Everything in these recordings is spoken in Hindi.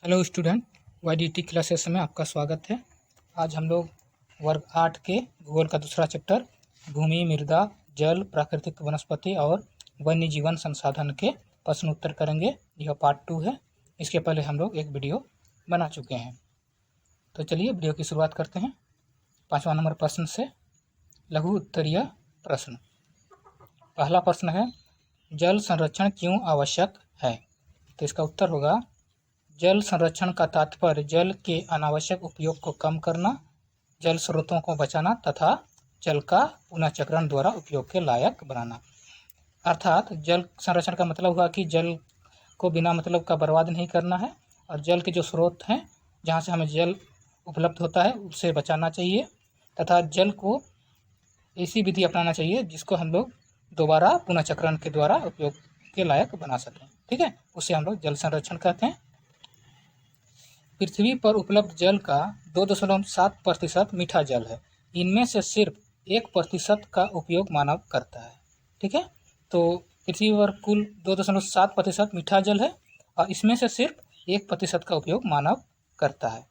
हेलो स्टूडेंट, वाईडीटी क्लासेस में आपका स्वागत है। आज हम लोग वर्ग 8 के भूगोल का दूसरा चैप्टर भूमि, मृदा, जल, प्राकृतिक वनस्पति और वन्य जीवन संसाधन के प्रश्न उत्तर करेंगे। यह पार्ट 2 है। इसके पहले हम लोग एक वीडियो बना चुके हैं। तो चलिए वीडियो की शुरुआत करते हैं। 5वां नंबर प्रश्न से लघु उत्तरीय प्रश्न। पहला प्रश्न है, जल संरक्षण क्यों आवश्यक है? तो इसका उत्तर होगा, जल संरक्षण का तात्पर्य जल के अनावश्यक उपयोग को कम करना, जल स्रोतों को बचाना तथा जल का पुनःचक्रण द्वारा उपयोग के लायक बनाना। अर्थात जल संरक्षण का मतलब हुआ कि जल को बिना मतलब का बर्बाद नहीं करना है और जल के जो स्रोत हैं जहाँ से हमें जल उपलब्ध होता है उसे बचाना चाहिए तथा जल को ऐसी विधि अपनाना चाहिए जिसको हम लोग दोबारा पुनःचक्रण के द्वारा उपयोग के लायक बना सकें। ठीक है, उसे हम लोग जल संरक्षण कहते हैं। पृथ्वी पर उपलब्ध जल का 2.7% मीठा जल है। इनमें से सिर्फ 1% का उपयोग मानव करता है। ठीक है, तो पृथ्वी पर कुल 2.7% मीठा जल है और इसमें से सिर्फ 1% का उपयोग मानव करता है।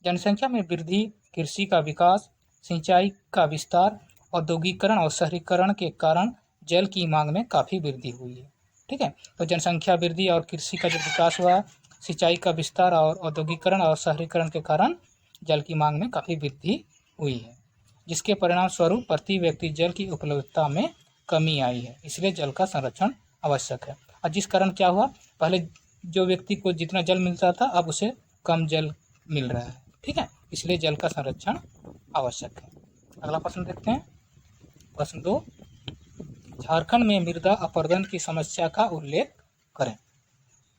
जनसंख्या में वृद्धि, कृषि का विकास, सिंचाई का विस्तार, औद्योगिकरण और शहरीकरण के कारण जल की मांग में काफ़ी वृद्धि हुई है। ठीक है, तो जनसंख्या वृद्धि और कृषि का जो विकास हुआ, सिंचाई का विस्तार और औद्योगिकरण और शहरीकरण के कारण जल की मांग में काफ़ी वृद्धि हुई है, जिसके परिणाम स्वरूप प्रति व्यक्ति जल की उपलब्धता में कमी आई है। इसलिए जल का संरक्षण आवश्यक है। और जिस कारण क्या हुआ, पहले जो व्यक्ति को जितना जल मिलता था अब उसे कम जल मिल रहा है। ठीक है, इसलिए जल का संरक्षण आवश्यक है। अगला प्रश्न देखते हैं। प्रश्न 2, झारखंड में मृदा अपरदन की समस्या का उल्लेख करें।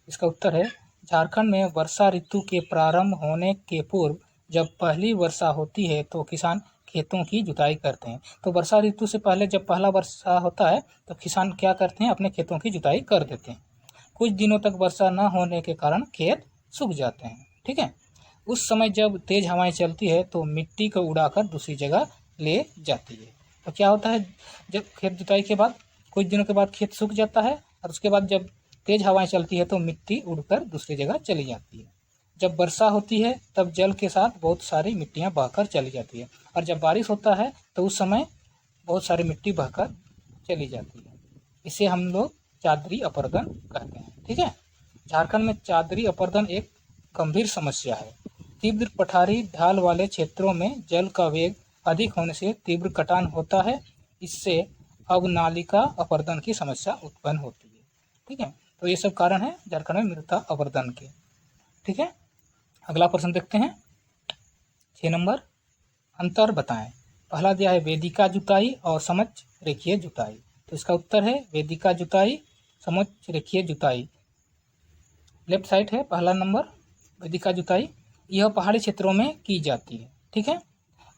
इसका उत्तर है, झारखंड में वर्षा ऋतु के प्रारंभ होने के पूर्व जब पहली वर्षा होती है तो किसान खेतों की जुताई करते हैं। तो वर्षा ऋतु से पहले जब पहला वर्षा होता है तो किसान क्या करते हैं, अपने खेतों की जुताई कर देते हैं। कुछ दिनों तक वर्षा न होने के कारण खेत सूख जाते हैं। ठीक है, उस समय जब तेज हवाएं चलती है तो मिट्टी को उड़ाकर दूसरी जगह ले जाती है। तो क्या होता है, जब खेत जुताई के बाद कुछ दिनों के बाद खेत सूख जाता है और उसके बाद जब तेज हवाएं चलती है तो मिट्टी उड़कर दूसरी जगह चली जाती है। जब वर्षा होती है तब जल के साथ बहुत सारी मिट्टियां बहकर चली जाती है और जब बारिश होता है तो उस समय बहुत सारी मिट्टी बहकर चली जाती है। इसे हम लोग चादरी अपरदन कहते हैं। ठीक है, झारखंड में चादरी अपरदन एक गंभीर समस्या है। तीव्र पठारी ढाल वाले क्षेत्रों में जल का वेग अधिक होने से तीव्र कटान होता है। इससे अवनालिका अपरदन की समस्या उत्पन्न होती है। ठीक है, तो ये सब कारण है झारखंड में मृदा अपरदन के। ठीक है, अगला प्रश्न देखते हैं। 6 नंबर, अंतर बताएं। पहला दिया है वेदिका जुताई और समोच्च रेखीय जुताई। तो इसका उत्तर है वेदिका जुताई, समोच्च रेखीय जुताई। लेफ्ट साइड है पहला नंबर, वेदिका जुताई यह पहाड़ी क्षेत्रों में की जाती है। ठीक है,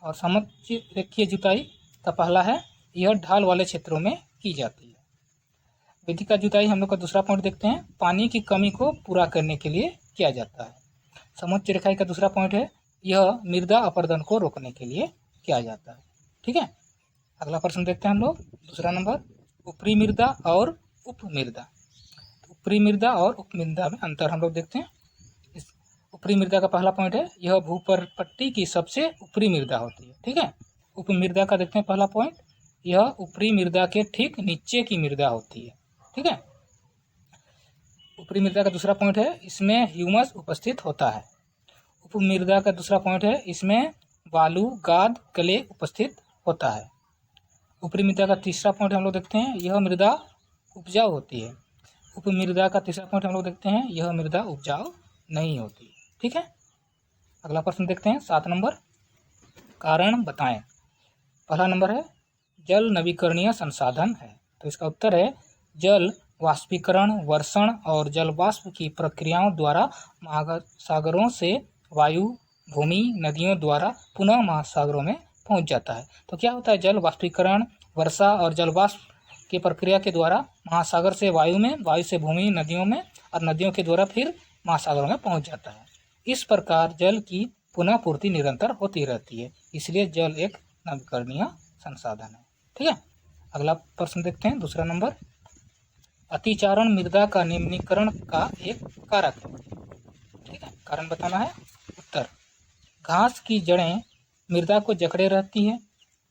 और समोच्च रेखीय जुताई का पहला है यह ढाल वाले क्षेत्रों में की जाती है। वेदिका जुताई हम लोग का दूसरा पॉइंट देखते हैं, पानी की कमी को पूरा करने के लिए किया जाता है। समोच्च रेखाई का दूसरा पॉइंट है यह मृदा अपरदन को रोकने के लिए किया जाता है। ठीक है, अगला प्रश्न देखते हैं हम लोग। दूसरा नंबर, ऊपरी मृदा और उपमृदा। ऊपरी मृदा और उपमृदा में अंतर हम लोग देखते हैं। इस ऊपरी मृदा का पहला पॉइंट है यह भूपट्टी की सबसे ऊपरी मृदा होती है। ठीक है, उपमृदा का देखते हैं पहला पॉइंट, यह ऊपरी मृदा के ठीक नीचे की मृदा होती है। ठीक है, ऊपरी मृदा का दूसरा पॉइंट है इसमें ह्यूमस उपस्थित होता है। उपमृदा का दूसरा पॉइंट है इसमें बालू, गाद, क्ले उपस्थित होता है। ऊपरी मृदा का तीसरा पॉइंट हम लोग देखते हैं यह मृदा उपजाऊ होती है। उपमृदा का तीसरा पॉइंट हम लोग देखते हैं यह मृदा उपजाऊ नहीं होती। ठीक है, अगला प्रश्न देखते हैं। 7 नंबर, कारण बताएं। पहला नंबर है जल नवीकरणीय संसाधन है। तो इसका उत्तर है जल वाष्पीकरण, वर्षण और जलवाष्प की प्रक्रियाओं द्वारा महासागरों से वायु, भूमि, नदियों द्वारा पुनः महासागरों में पहुंच जाता है। तो क्या होता है, जल वाष्पीकरण, वर्षा और जलवाष्प की प्रक्रिया के द्वारा महासागर से वायु में, वायु से भूमि, नदियों में और नदियों के द्वारा फिर महासागरों में पहुंच जाता है। इस प्रकार जल की पुनः पूर्ति निरंतर होती रहती है, इसलिए जल एक नवीकरणीय संसाधन है। ठीक है, अगला प्रश्न देखते हैं। दूसरा नंबर, अतिचारण मृदा का निम्नीकरण का एक कारक है। ठीक है, कारण बताना है। उत्तर, घास की जड़ें मृदा को जकड़े रहती है,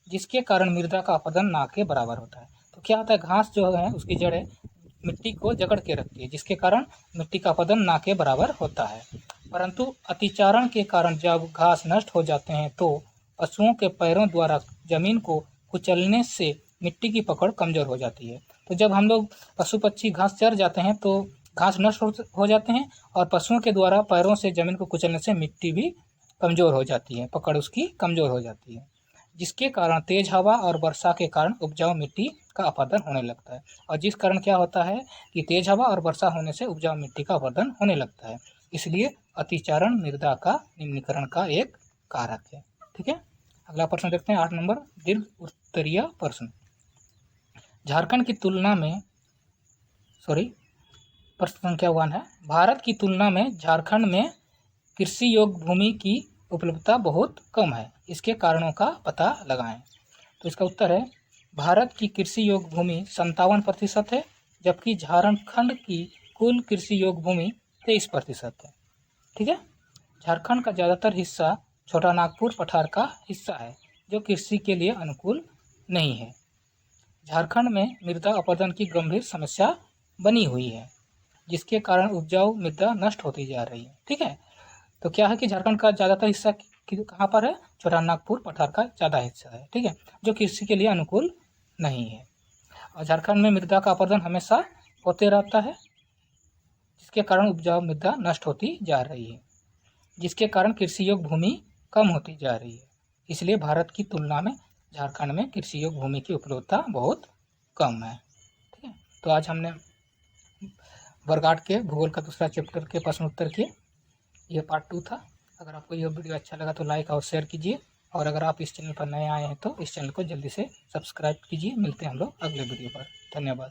जिसके कारण मृदा का अपरदन ना के बराबर होता है। तो क्या होता है, घास जो है उसकी जड़ें मिट्टी को जकड़ के रखती है, जिसके कारण मिट्टी का अपरदन ना के बराबर होता है। परंतु अतिचारण के कारण जब घास नष्ट हो जाते हैं तो पशुओं के पैरों द्वारा जमीन को कुचलने से मिट्टी की पकड़ कमजोर हो जाती है। तो जब हम लोग पशु पक्षी घास चर जाते हैं तो घास नष्ट हो जाते हैं और पशुओं के द्वारा पैरों से जमीन को कुचलने से मिट्टी भी कमजोर हो जाती है, पकड़ उसकी कमजोर हो जाती है, जिसके कारण तेज हवा और वर्षा के कारण उपजाऊ मिट्टी का अपरदन होने लगता है। और जिस कारण क्या होता है कि तेज हवा और वर्षा होने से उपजाऊ मिट्टी का अपरदन होने लगता है, इसलिए अतिचारण मृदा का निम्नीकरण का एक कारक है। ठीक है, अगला प्रश्न देखते हैं 8 नंबर दीर्घ उत्तरीय प्रश्न। झारखंड की तुलना में प्रश्न संख्या 1 है, भारत की तुलना में झारखंड में कृषि योग्य भूमि की उपलब्धता बहुत कम है, इसके कारणों का पता लगाएं। तो इसका उत्तर है, भारत की कृषि योग्य भूमि 57% है, जबकि झारखंड की कुल कृषि योग्य भूमि 23% है। ठीक है, झारखंड का ज़्यादातर हिस्सा छोटा नागपुर पठार का हिस्सा है, जो कृषि के लिए अनुकूल नहीं है। झारखंड में मृदा अपरदन की गंभीर समस्या बनी हुई है, जिसके कारण उपजाऊ मृदा नष्ट होती जा रही है। ठीक है, तो क्या है कि झारखंड का ज़्यादातर हिस्सा कहाँ पर है, छोटा नागपुर पठार का ज़्यादा हिस्सा है। ठीक है, जो कृषि के लिए अनुकूल नहीं है। और झारखंड में मृदा का अपरदन हमेशा होते रहता है, जिसके कारण उपजाऊ मृदा नष्ट होती जा रही है, जिसके कारण कृषि योग्य भूमि कम होती जा रही है। इसलिए भारत की तुलना में झारखंड में कृषि योग्य भूमि की उपलब्धता बहुत कम है। ठीक है, तो आज हमने वर्ग 8 के भूगोल का दूसरा चैप्टर के प्रश्न उत्तर किए। ये पार्ट 2 था। अगर आपको यह वीडियो अच्छा लगा तो लाइक और शेयर कीजिए, और अगर आप इस चैनल पर नए आए हैं तो इस चैनल को जल्दी से सब्सक्राइब कीजिए। मिलते हैं हम लोग अगले वीडियो पर। धन्यवाद।